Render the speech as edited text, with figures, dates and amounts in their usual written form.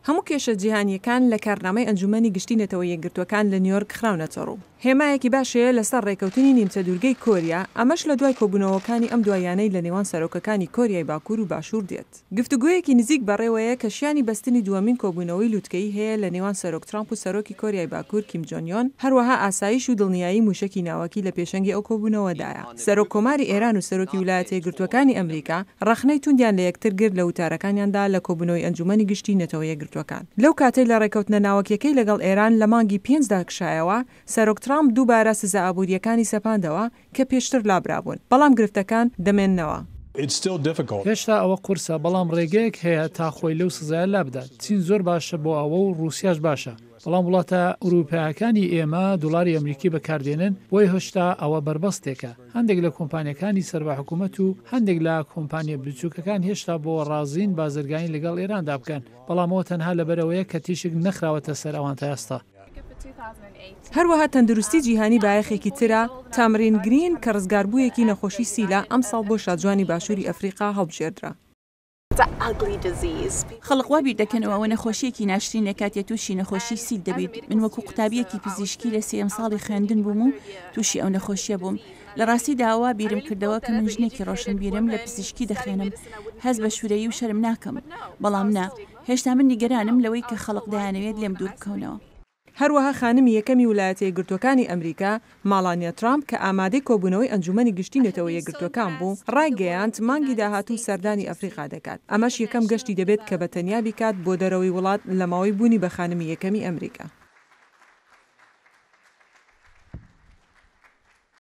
هەموو کێشە جیهانیەکان لە کارنامەی ئەنجومەنی گشتی نەتەوەی یەکگرتوەکان لە نیویۆرک خراونەتە ڕوو. هێمایەکی باشەیە لەسەر ڕێکەوتنی نیمچە دوورگەی کۆریا، ئەمەش لە دوای کۆبوونەوەکانی ئەم دوایانەی لە نێوان سەرۆکەکانی کۆریای باکوور و باشوور دێت. گفتوگویەکی نزیک بەڕێوەیە کە شیانی بەستنی دووەمین کۆبوونەوەی لووتکەی هەیە لە نێوان سەرۆک ترامپ و سەرۆکی کۆریای باکوور کیم جۆن یۆن، هەروەها ئاسایش و دڵنیایی موشکی ناوەکی لە پێشەنگی ئەو کۆبوونەوەدایە. سەرۆک کۆماری ئێران و سەرۆکی ویلایەتە یەکگرتوەکانی ئەمریکا ڕەخنەی توندیان لە یەکتر گرت لە وتارەکانیاندا لە کۆبوونەوەی ئەنجومەنی گشتی نەتەوەی یەکگرتوەکان. لەو کاتەی لە ڕێکەوتنە ناوەکیەکەی لەگەڵ ئێران لە مانگی 5دا کشایەوە، سەرۆک ترامپ دووبارە سزا ئابوووریەکانی سەپاندەوە کە پێشتر لابرابوون، بەڵام گرفتەکان دەمێننەوە. هێشتا ئەوە قورسە، بەڵام ڕێگەیەک هەیە تا خۆی لەو سزایە لابدات. چین زۆر باشە بۆ ئەوە و رووسیاش باشە، بەڵام وڵاتە ئوروپایەکانی ئێمە دۆلاری ئەمریکی بەکاردێنن، بۆی هێشتا ئەوە بربەستێکە. هەندێک لە کۆمپانیەکانی سەرباحکومەت و هەندێک لە کۆمپانیە بچووکەکان هێشتا بۆ ڕازین بازرگانی لەگەڵ ئێراندا بکەن، بەڵام ئەوە تەنها لەبەرەوەیە کە تیشک نەخراوەتە سەر ئەوان تا ئێستا. هەروەها تەندروستی جیهانی بایەخێکی ترە. تامرین گرین کە ڕزگاربوویەکی نەخۆشی سیلا ئەم ساڵ بۆ شادجوانی باشووری ئەفریقا هەڵبژێردرا. خەڵقوا بیر دەکەنەوە ئەوە نەخۆشیەکی ناشرین لە کاتێ تووشی نەخۆشی سیل دەبێت. من وەکو قوتابیەکی پزیشکی لە 3 ساڵی خوێندن بووم و تووشی ئەو نەخۆشیە بووم. لە ڕاستی داوا بیرم کردەوە کە من ژنێکی ڕۆشن بیرم لە پزیشکی دەخوێنم، هەز بە شوورەیی و شەرم ناکەم، بەڵام نا، هێشتا من نیگەرانم لەوەی کە خەڵق دەیانەوێت لێم دوور بکەونەوە. هەروەها خانمی یەکەمی ویلایەتە یەکگرتوەکانی ئەمریکا ماڵانیا ترامپ کە ئامادەی کۆبوونەوەی ئەنجومەنی گشتی نەتەوەی یەکگرتوەکان بوو، ڕایگەیاند مانگی داهاتوو سەردانی ئەفریقا دەکات. ئەمەش یەکەم گەشتی دەبێت کە بەتەنیا بیکات بۆ دەرەوەی وڵات لە ماوەی بوونی بە خانمی یەکەمی ئەمریکا.